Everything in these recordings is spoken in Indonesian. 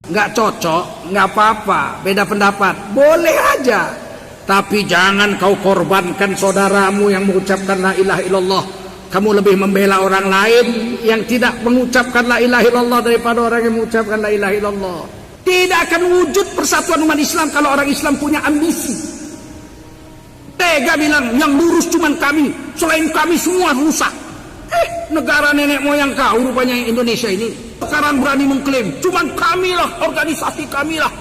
Nggak cocok, nggak apa-apa, beda pendapat, boleh aja. Tapi jangan kau korbankan saudaramu yang mengucapkan la ilaha illallah. Kamu lebih membela orang lain yang tidak mengucapkan la ilaha illallah daripada orang yang mengucapkan la ilaha illallah. Tidak akan wujud persatuan umat Islam kalau orang Islam punya ambisi. Tega bilang yang lurus cuma kami, selain kami semua rusak. Negara nenek moyang kau rupanya Indonesia ini sekarang berani mengklaim cuma kamilah, organisasi kamilah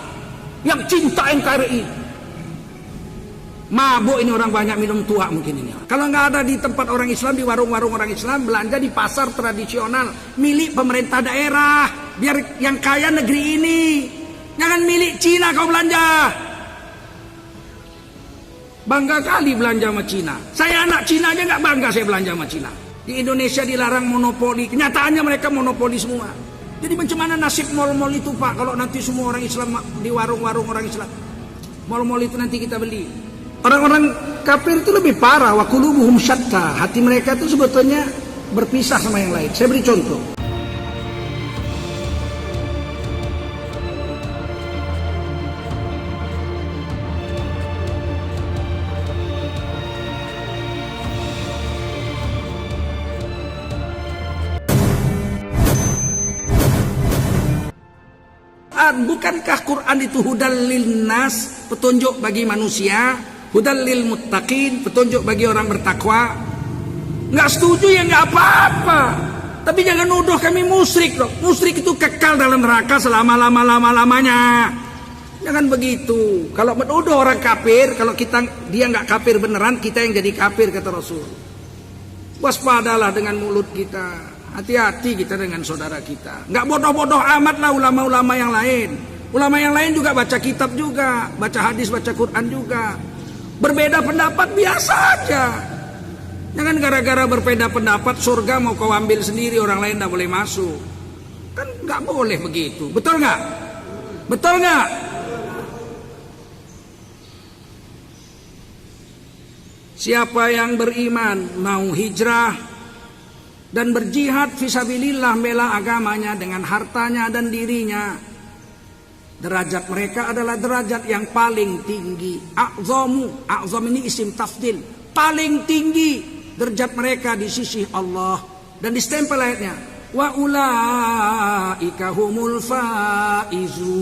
yang cinta NKRI. Mabuk ini orang banyak minum tua mungkin ini. Kalau nggak ada di tempat orang Islam, di warung-warung orang Islam, belanja di pasar tradisional milik pemerintah daerah, biar yang kaya negeri ini. Jangan milik Cina kau belanja. Bangga kali belanja sama Cina. Saya anak Cina aja nggak bangga saya belanja sama Cina. Di Indonesia dilarang monopoli, kenyataannya mereka monopoli semua. Jadi macam mana nasib mal-mal itu Pak, kalau nanti semua orang Islam di warung-warung orang Islam, mal-mal itu nanti kita beli. Orang-orang kafir itu lebih parah, wa qulubuhum syatta. Hati mereka itu sebetulnya berpisah sama yang lain. Saya beri contoh. Bukankah Quran itu hudal lil nas, petunjuk bagi manusia, hudal lil muttaqin, petunjuk bagi orang bertakwa? Nggak setuju ya nggak apa-apa, tapi jangan nuduh kami musyrik loh. Musyrik itu kekal dalam neraka selama-lamanya. Jangan begitu. Kalau menuduh orang kafir, kalau dia nggak kafir beneran, kita yang jadi kafir kata Rasul. Waspadalah dengan mulut kita. Hati-hati kita dengan saudara kita. Nggak bodoh-bodoh amat lah ulama-ulama yang lain. Ulama yang lain juga baca kitab juga, baca hadis, baca Quran juga. Berbeda pendapat biasa aja. Jangan gara-gara berbeda pendapat surga mau kau ambil sendiri, orang lain nggak boleh masuk. Kan nggak boleh begitu. Betul nggak? Betul nggak? Siapa yang beriman mau hijrah dan berjihad fisabilillah, bela agamanya dengan hartanya dan dirinya, derajat mereka adalah derajat yang paling tinggi. A'zam ini isim tafdil, paling tinggi derajat mereka di sisi Allah. Dan distempel ayatnya, wa ulaika humul faizun.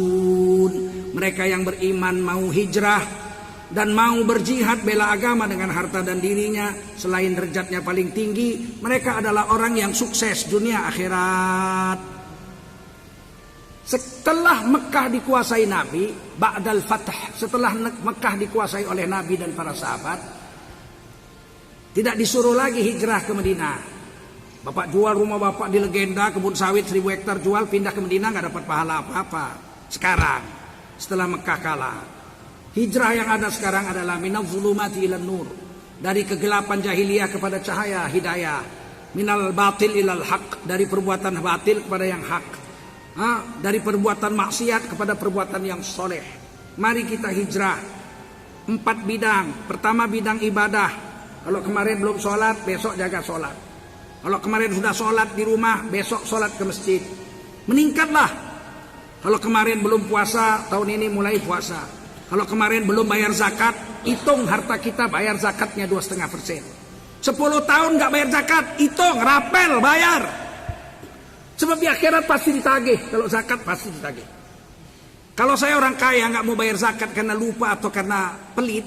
Mereka yang beriman mau hijrah dan mau berjihad bela agama dengan harta dan dirinya, selain derajatnya paling tinggi, mereka adalah orang yang sukses dunia akhirat. Setelah Mekah dikuasai Nabi, ba'dal fath, setelah Mekah dikuasai oleh Nabi dan para sahabat, tidak disuruh lagi hijrah ke Madinah. Bapak jual rumah bapak di Legenda, kebun sawit 1000 hektar jual, pindah ke Madinah nggak dapat pahala apa-apa. Sekarang setelah Mekah kalah, hijrah yang ada sekarang adalah minal zulumati ilan nur, dari kegelapan jahiliyah kepada cahaya hidayah, minal batil ilal haq, dari perbuatan batil kepada yang hak, dari perbuatan maksiat kepada perbuatan yang soleh. Mari kita hijrah 4 bidang. Pertama bidang ibadah. Kalau kemarin belum sholat, besok jaga sholat. Kalau kemarin sudah sholat di rumah, besok sholat ke masjid. Meningkatlah. Kalau kemarin belum puasa, tahun ini mulai puasa. Kalau kemarin belum bayar zakat, hitung harta kita bayar zakatnya 2,5%. 10 tahun nggak bayar zakat, hitung, rapel, bayar. Sebab di akhirat pasti ditagih. Kalau zakat pasti ditagih. Kalau saya orang kaya nggak mau bayar zakat karena lupa atau karena pelit,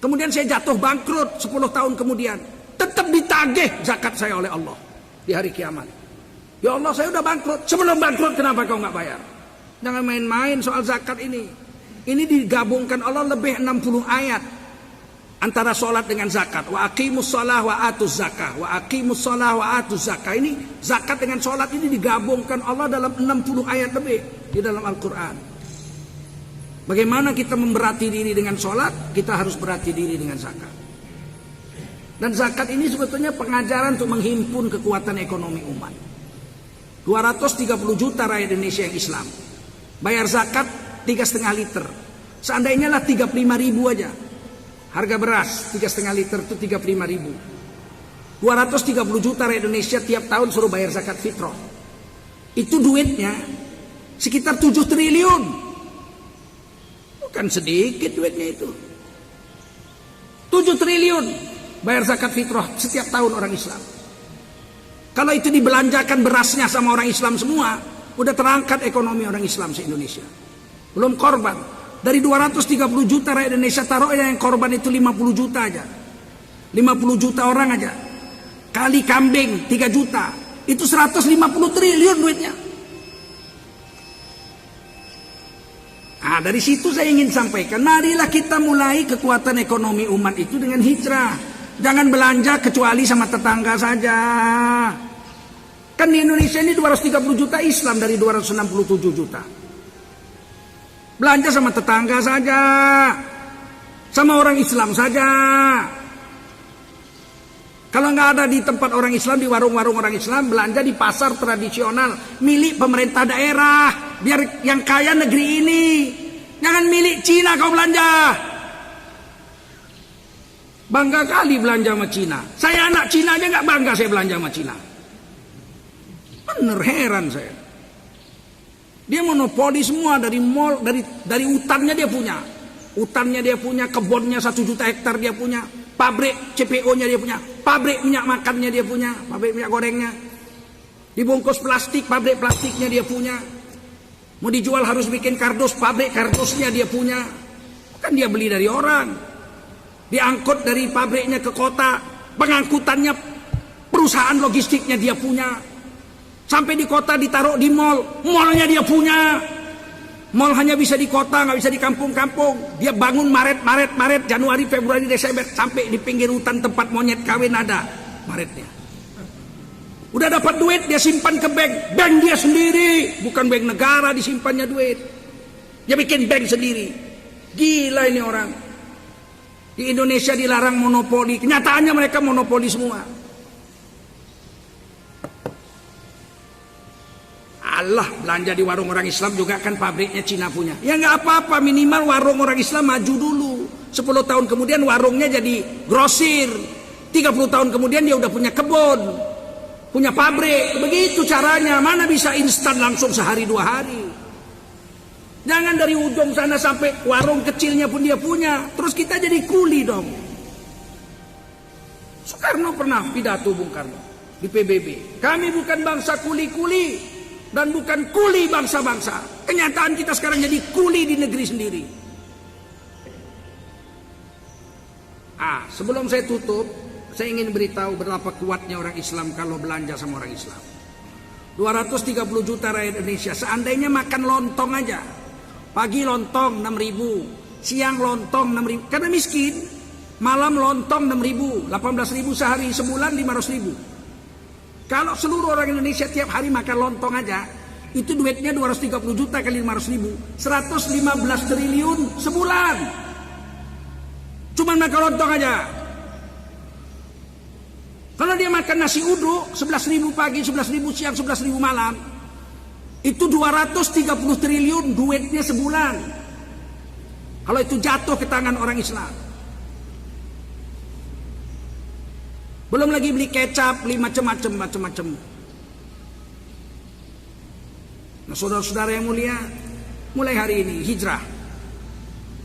kemudian saya jatuh bangkrut 10 tahun kemudian, tetap ditagih zakat saya oleh Allah di hari kiamat. Ya Allah, saya udah bangkrut. Sebelum bangkrut kenapa kau nggak bayar? Jangan main-main soal zakat ini. Ini digabungkan Allah lebih 60 ayat antara sholat dengan zakat. Wa aqimus shalah wa atuz zakah. Wa aqimus shalah wa atuz zakah. Ini zakat dengan sholat ini digabungkan Allah dalam 60 ayat lebih di dalam Al-Quran. Bagaimana kita memberati diri dengan sholat, kita harus berati diri dengan zakat. Dan zakat ini sebetulnya pengajaran untuk menghimpun kekuatan ekonomi umat. 230 juta rakyat Indonesia yang Islam bayar zakat 3,5 liter. Seandainya lah 35.000 aja. Harga beras 3,5 liter itu 35.000. 230 juta rakyat Indonesia tiap tahun suruh bayar zakat fitrah. Itu duitnya Sekitar 7 triliun. Bukan sedikit duitnya itu. 7 triliun bayar zakat fitrah setiap tahun orang Islam. Kalau itu dibelanjakan berasnya sama orang Islam semua, udah terangkat ekonomi orang Islam se-Indonesia. Belum korban. Dari 230 juta rakyat Indonesia, taruh yang korban itu 50 juta aja. 50 juta orang aja. Kali kambing 3 juta. Itu 150 triliun duitnya. Nah, dari situ saya ingin sampaikan, marilah kita mulai kekuatan ekonomi umat itu dengan hijrah. Jangan belanja kecuali sama tetangga saja. Kan di Indonesia ini 230 juta Islam dari 267 juta. Belanja sama tetangga saja. Sama orang Islam saja. Kalau nggak ada di tempat orang Islam, di warung-warung orang Islam, belanja di pasar tradisional milik pemerintah daerah. Biar yang kaya negeri ini. Jangan milik Cina kau belanja. Bangga kali belanja sama Cina. Saya anak Cina aja nggak bangga saya belanja sama Cina. Bener, heran saya. Dia monopoli semua, dari mall, dari hutannya dia punya. Hutannya dia punya, kebunnya 1 juta hektar dia punya. Pabrik CPO-nya dia punya, pabrik minyak makannya dia punya, pabrik minyak gorengnya. Dibungkus plastik, pabrik plastiknya dia punya. Mau dijual harus bikin kardus, pabrik kardusnya dia punya. Kan dia beli dari orang. Diangkut dari pabriknya ke kota, pengangkutannya perusahaan logistiknya dia punya. Sampai di kota ditaruh di mall, mallnya dia punya. Mall hanya bisa di kota, nggak bisa di kampung-kampung. Dia bangun Maret, Januari, Februari, Desember, sampai di pinggir hutan tempat monyet kawin ada Maretnya. Udah dapat duit, dia simpan ke bank dia sendiri, bukan bank negara disimpannya duit. Dia bikin bank sendiri. Gila ini orang. Di Indonesia dilarang monopoli, kenyataannya mereka monopoli semua. Allah, belanja di warung orang Islam juga kan pabriknya Cina punya. Ya nggak apa-apa, minimal warung orang Islam maju dulu. 10 tahun kemudian warungnya jadi grosir. 30 tahun kemudian dia udah punya kebun, punya pabrik. Begitu caranya. Mana bisa instan langsung sehari 2 hari. Jangan dari ujung sana sampai warung kecilnya pun dia punya. Terus kita jadi kuli dong. Soekarno pernah pidato, Bung Karno, di PBB. Kami bukan bangsa kuli-kuli dan bukan kuli bangsa-bangsa. Kenyataan kita sekarang jadi kuli di negeri sendiri. Sebelum saya tutup, saya ingin beritahu berapa kuatnya orang Islam kalau belanja sama orang Islam. 230 juta rakyat Indonesia, seandainya makan lontong aja. Pagi lontong 6.000, siang lontong 6.000, karena miskin. Malam lontong 6.000, 18.000 sehari, sebulan 500.000. Kalau seluruh orang Indonesia tiap hari makan lontong aja, itu duitnya 230 juta kali 500.000, 115 triliun sebulan. Cuman makan lontong aja. Kalau dia makan nasi uduk 11.000 pagi, 11.000 siang, 11.000 malam, itu 230 triliun duitnya sebulan. Kalau itu jatuh ke tangan orang Islam. Belum lagi beli kecap, beli macam-macam. Nah, saudara-saudara yang mulia, mulai hari ini hijrah.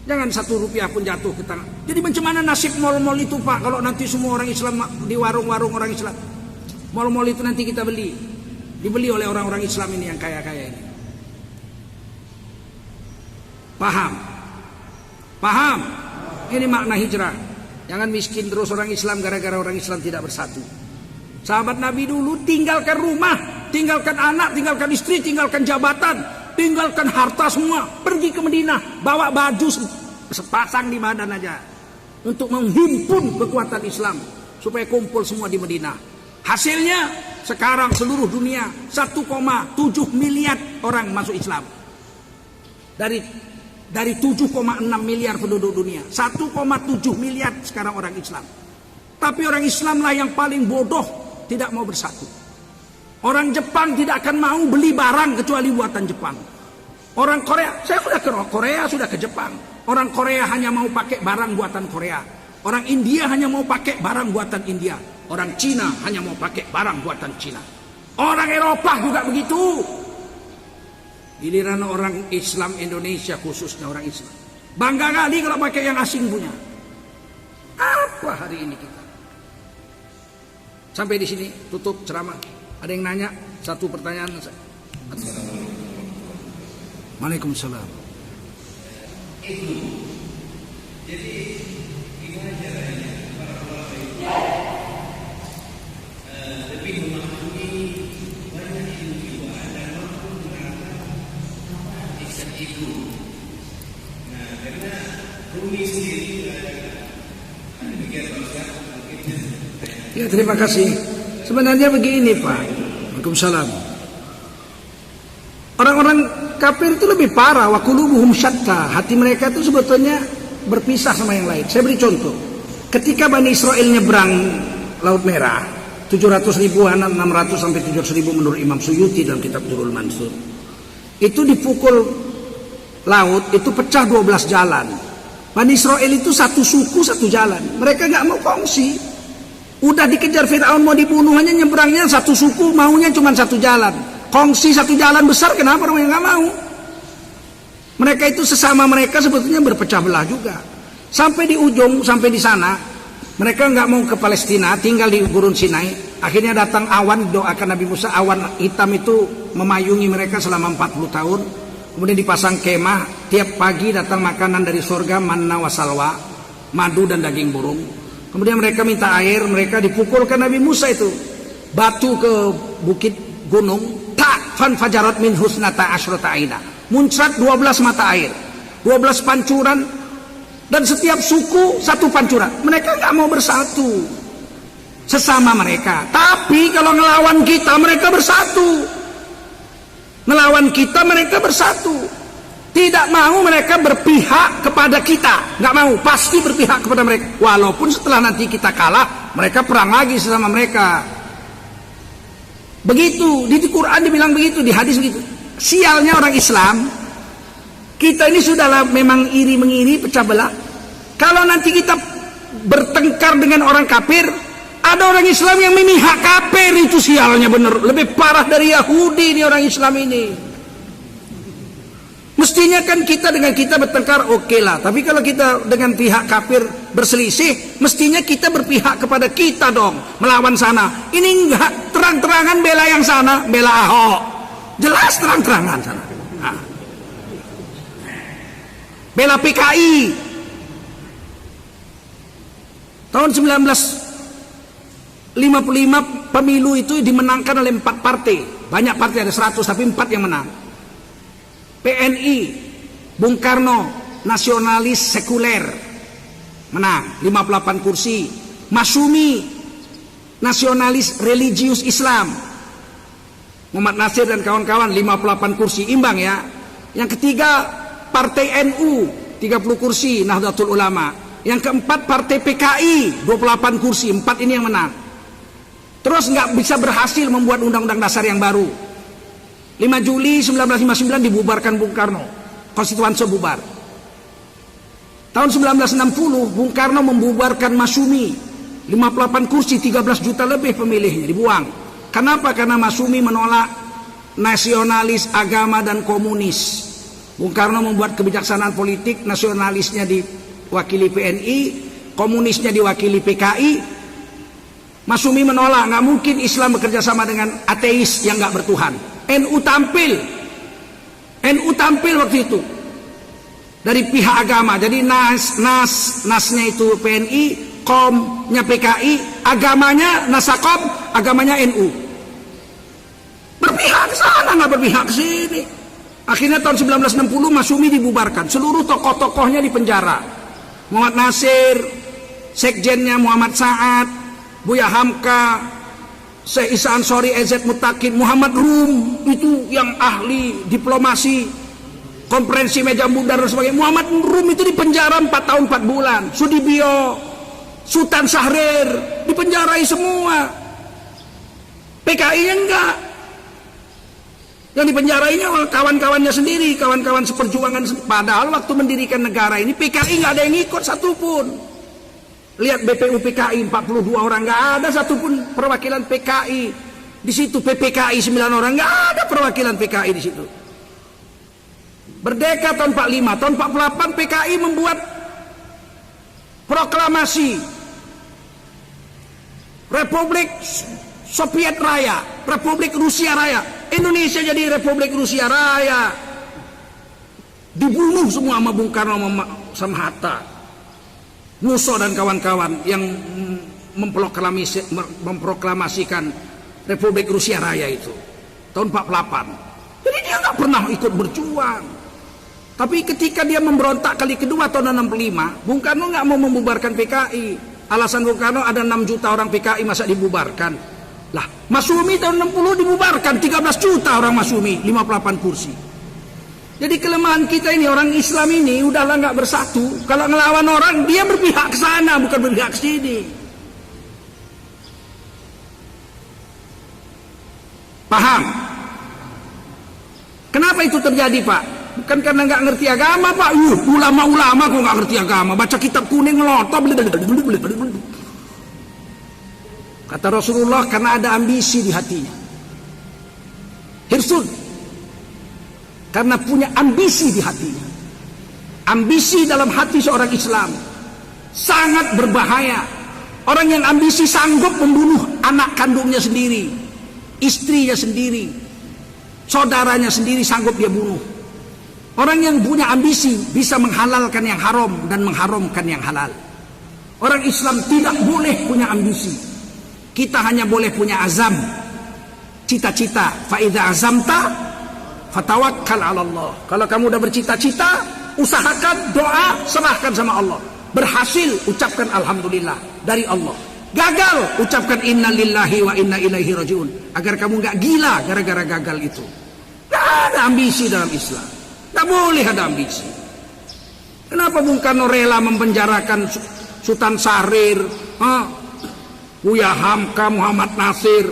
Jangan 1 rupiah pun jatuh ke tangan. Jadi macam mana nasib mal-mal itu, Pak, kalau nanti semua orang Islam di warung-warung orang Islam. Mal-mal itu nanti kita beli. Dibeli oleh orang-orang Islam ini yang kaya-kaya ini. Paham? Ini makna hijrah. Jangan miskin terus orang Islam gara-gara orang Islam tidak bersatu. Sahabat Nabi dulu tinggalkan rumah, tinggalkan anak, tinggalkan istri, tinggalkan jabatan, tinggalkan harta semua, pergi ke Madinah, bawa baju sepasang di badan aja untuk menghimpun kekuatan Islam supaya kumpul semua di Madinah. Hasilnya sekarang seluruh dunia 1,7 miliar orang masuk Islam. Dari 7,6 miliar penduduk dunia, 1,7 miliar sekarang orang Islam. Tapi orang Islamlah yang paling bodoh, tidak mau bersatu. Orang Jepang tidak akan mau beli barang kecuali buatan Jepang. Orang Korea, saya sudah ke Korea, sudah ke Jepang. Orang Korea hanya mau pakai barang buatan Korea. Orang India hanya mau pakai barang buatan India. Orang Cina hanya mau pakai barang buatan Cina. Orang Eropa juga begitu. Giliran orang Islam Indonesia, khususnya orang Islam, bangga kali kalau pakai yang asing punya. Apa hari ini kita? Sampai di sini tutup ceramah. Ada yang nanya? Satu pertanyaan. Waalaikumsalam. Jadi gimana caranya para ulama itu lebih memahami banyak ilmu jiwa dan mampu menangkap ikat itu. Nah, karena Rumi sendiri ada demikian Pak. Ya, terima kasih. Sebenarnya begini Pak. Waalaikumsalam. Orang-orang kafir itu lebih parah, wa qulubuhum syatta. Hati mereka itu sebetulnya berpisah sama yang lain. Saya beri contoh. Ketika Bani Israel nyebrang Laut Merah, 700 ribuan, 600 sampai 700 ribu menurut Imam Suyuti dalam kitab Durrul Mansur. Itu dipukul laut, itu pecah 12 jalan. Bani Israel itu satu suku, satu jalan. Mereka nggak mau kongsi. Udah dikejar Fir'aun mau dibunuh, hanya nyebrangnya satu suku, maunya cuma satu jalan. Kongsi satu jalan besar, kenapa orang yang nggak mau? Mereka itu sesama mereka sebetulnya berpecah belah juga. Sampai di ujung, sampai di sana, mereka nggak mau ke Palestina, tinggal di Gurun Sinai. Akhirnya datang awan, doakan Nabi Musa, awan hitam itu memayungi mereka selama 40 tahun. Kemudian dipasang kemah, tiap pagi datang makanan dari surga, manna wasalwa, madu dan daging burung. Kemudian mereka minta air, mereka dipukulkan Nabi Musa itu. Batu ke bukit gunung, fan fajarat min husnata asyrata aina, muncrat 12 mata air, 12 pancuran, dan setiap suku satu pancuran. Mereka nggak mau bersatu sesama mereka, tapi kalau ngelawan kita mereka bersatu. Ngelawan kita mereka bersatu. Tidak mau mereka berpihak kepada kita, nggak mau, pasti berpihak kepada mereka. Walaupun setelah nanti kita kalah, mereka perang lagi sesama mereka. Begitu, di Quran dibilang begitu, di hadis begitu. Sialnya orang Islam, kita ini sudahlah memang iri mengiri, pecah belah. Kalau nanti kita bertengkar dengan orang kafir, ada orang Islam yang memihak kafir, itu sialnya bener. Lebih parah dari Yahudi ini orang Islam ini. Mestinya kan kita dengan kita bertengkar oke lah, tapi kalau kita dengan pihak kafir berselisih, mestinya kita berpihak kepada kita dong, melawan sana. Ini enggak, terang-terangan bela yang sana, bela Ahok, jelas terang-terangan sana. Nah. Bela PKI. Tahun 1955 pemilu itu dimenangkan oleh 4 partai, banyak partai, ada 100 tapi 4 yang menang. PNI, Bung Karno, nasionalis sekuler, menang 58 kursi. Masyumi, nasionalis religius Islam, Muhammad Nasir dan kawan-kawan 58 kursi, imbang ya. Yang ketiga Partai NU 30 kursi, Nahdlatul Ulama. Yang keempat Partai PKI 28 kursi, 4 ini yang menang. Terus nggak bisa berhasil membuat undang-undang dasar yang baru. 5 Juli 1959 dibubarkan Bung Karno, konstituante bubar. Tahun 1960 Bung Karno membubarkan Masyumi, 58 kursi, 13 juta lebih pemilihnya dibuang. Kenapa? Karena Masyumi menolak nasionalis agama dan komunis. Bung Karno membuat kebijaksanaan politik, nasionalisnya diwakili PNI, komunisnya diwakili PKI. Masyumi menolak, nggak mungkin Islam bekerja sama dengan ateis yang nggak bertuhan. NU tampil waktu itu dari pihak agama. Jadi nasnya itu PNI, komnya PKI, agamanya Nasakom, agamanya NU. Berpihak ke sana, nggak berpihak ke sini. Akhirnya tahun 1960 Masyumi dibubarkan, seluruh tokoh-tokohnya dipenjara. Muhammad Nasir, sekjennya Muhammad Sa'ad, Buya Hamka, Syekh Isa Ansori, EZ Mutakin, Muhammad Rum itu yang ahli diplomasi, konferensi meja bundar dan sebagainya. Muhammad Rum itu dipenjara 4 tahun 4 bulan. Sudibyo, Sultan Syahrir dipenjarai semua. PKI-nya enggak. Yang dipenjarainya kawan-kawannya sendiri, kawan-kawan seperjuangan. Padahal waktu mendirikan negara ini PKI nggak ada yang ikut satupun. Lihat BPU PKI 42 orang, nggak ada satupun perwakilan PKI di situ. PPKI 9 orang, nggak ada perwakilan PKI di situ. Merdeka tahun 45, tahun 48 PKI membuat proklamasi Republik Soviet Raya, Republik Rusia Raya. Indonesia jadi Republik Rusia Raya. Dibunuh semua sama Bung Karno sama Hatta, Musso dan kawan-kawan yang memproklamasikan Republik Rusia Raya itu tahun 48. Jadi dia nggak pernah ikut berjuang. Tapi ketika dia memberontak kali kedua tahun 65, Bung Karno nggak mau membubarkan PKI. Alasan Bung Karno ada 6 juta orang PKI, masa dibubarkan? Lah, Masyumi tahun 60 dibubarkan, 13 juta orang Masyumi, 58 kursi. Jadi kelemahan kita ini, orang Islam ini udahlah nggak bersatu. Kalau ngelawan orang, dia berpihak ke sana, bukan berpihak ke sini. Paham? Kenapa itu terjadi, Pak? Bukan karena nggak ngerti agama, Pak. Ulama-ulama kok nggak ngerti agama, baca kitab kuning ngelotok. Kata Rasulullah, karena ada ambisi di hatinya. Hirsun, karena punya ambisi di hatinya. Ambisi dalam hati seorang Islam sangat berbahaya. Orang yang ambisi sanggup membunuh anak kandungnya sendiri, istrinya sendiri, saudaranya sendiri sanggup dia bunuh. Orang yang punya ambisi bisa menghalalkan yang haram dan mengharamkan yang halal. Orang Islam tidak boleh punya ambisi. Kita hanya boleh punya azam, cita-cita. Fa idza azamta fatawakkal 'ala Allah. Kalau kamu udah bercita-cita, usahakan, doa, serahkan sama Allah. Berhasil, ucapkan alhamdulillah dari Allah. Gagal, ucapkan inna lillahi wa inna ilaihi rajiun. Agar kamu gak gila gara-gara gagal itu. Gak ada ambisi dalam Islam. Gak boleh ada ambisi. Kenapa Bung Karno rela mempenjarakan Sultan Syahrir, Buya Hamka, Muhammad Nasir,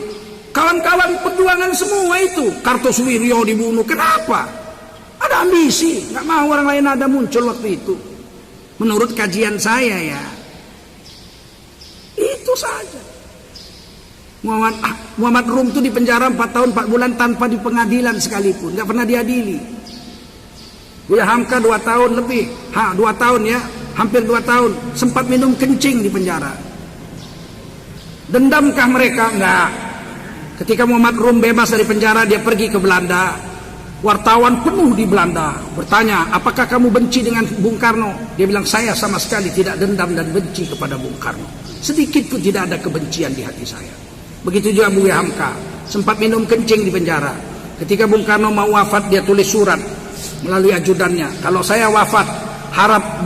kawan-kawan perjuangan semua itu, Kartosuwiryo dibunuh? Kenapa? Ada ambisi. Gak mau orang lain ada muncul waktu itu. Menurut kajian saya ya, itu saja. Muhammad Rum itu dipenjara 4 tahun 4 bulan tanpa di pengadilan sekalipun, nggak pernah diadili. Buya Hamka 2 tahun lebih, 2 tahun ya, hampir 2 tahun, sempat minum kencing di penjara. Dendamkah mereka? Enggak. Ketika Muhammad Rum bebas dari penjara, dia pergi ke Belanda. Wartawan penuh di Belanda bertanya, apakah kamu benci dengan Bung Karno? Dia bilang, saya sama sekali tidak dendam dan benci kepada Bung Karno. Sedikit pun tidak ada kebencian di hati saya. Begitu juga Buya Hamka, sempat minum kencing di penjara. Ketika Bung Karno mau wafat, dia tulis surat melalui ajudannya, kalau saya wafat, harap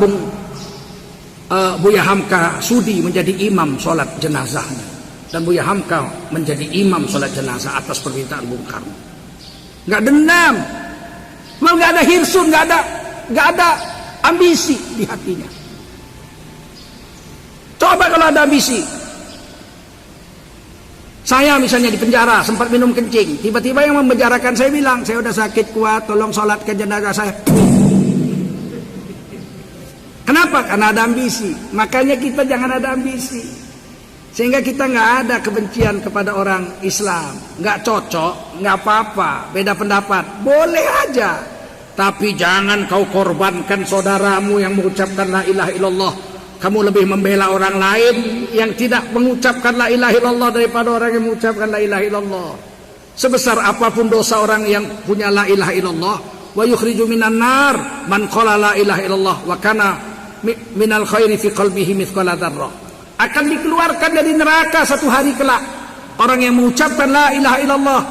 Buya Hamka sudi menjadi imam sholat jenazahnya. Dan Buya Hamka menjadi imam sholat jenazah atas permintaan Bung Karno. Nggak dendam, nggak ada hirsun, nggak ada ambisi di hatinya. Coba kalau ada ambisi. Saya misalnya di penjara sempat minum kencing, tiba-tiba yang memenjarakan saya bilang, saya udah sakit kuat, tolong sholatkan jenazah saya. Kenapa? Karena ada ambisi. Makanya kita jangan ada ambisi, sehingga kita nggak ada kebencian kepada orang Islam. Nggak cocok, nggak apa-apa, beda pendapat, boleh aja. Tapi jangan kau korbankan saudaramu yang mengucapkan la ilaha illallah. Kamu lebih membela orang lain yang tidak mengucapkan la ilaha illallah daripada orang yang mengucapkan la ilaha illallah. Sebesar apapun dosa orang yang punya la ilaha illallah, wa yukhriju minan nar man qala la ilaha illallah wa kana minal khairi fi qalbihi mithqala dzarrah. Akan dikeluarkan dari neraka satu hari kelak orang yang mengucapkan la ilaha illallah,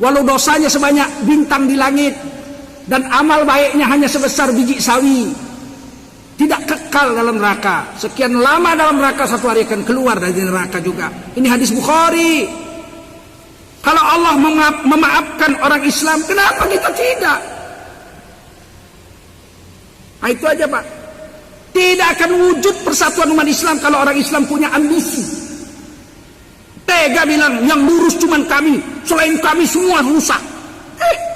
walau dosanya sebanyak bintang di langit dan amal baiknya hanya sebesar biji sawi, tidak kekal dalam neraka. Sekian lama dalam neraka, satu hari akan keluar dari neraka juga. Ini hadis Bukhari. Kalau Allah memaafkan orang Islam, kenapa kita tidak? Nah, itu aja Pak. Tidak akan wujud persatuan umat Islam kalau orang Islam punya ambisi. Tega bilang yang lurus cuman kami, selain kami semua rusak.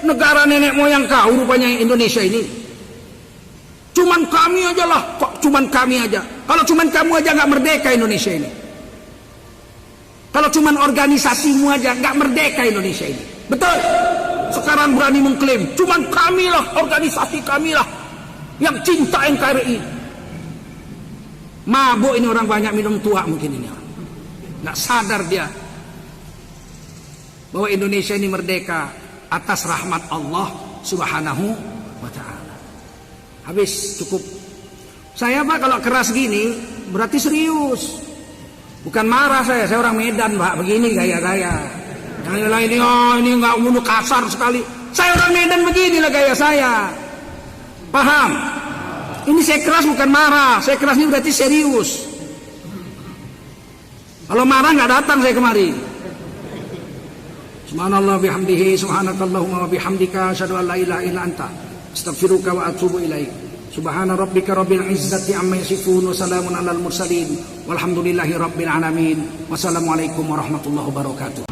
Negara nenek moyang kau rupanya Indonesia ini. Cuman kami aja lah, kok cuman kami aja. Kalau cuman kamu aja nggak merdeka Indonesia ini. Kalau cuman organisasimu aja nggak merdeka Indonesia ini. Betul? sekarang berani mengklaim, cuman kamilah, organisasi kamilah yang cinta NKRI. Mabuk ini orang, banyak minum tua mungkin ini. Nggak sadar dia bahwa Indonesia ini merdeka atas rahmat Allah Subhanahu wa ta'ala. Habis, cukup. Saya Pak kalau keras gini berarti serius. Bukan marah saya orang Medan Pak, begini gaya saya. Yang lain ini nggak bunuh, kasar sekali. Saya orang Medan, beginilah gaya saya. Paham? Ini saya keras bukan marah, saya keras ini berarti serius. Kalau marah nggak datang saya kemari. Subhanallah bihamdihi, subhanakallahumma wa bihamdika, asyhadu an la ilaha illa anta, astaghfiruka wa atubu ilaik. Subhana rabbika rabbil izzati amma yasifun wa salamun alal mursalin walhamdulillahi rabbil alamin. Wassalamualaikum warahmatullahi wabarakatuh.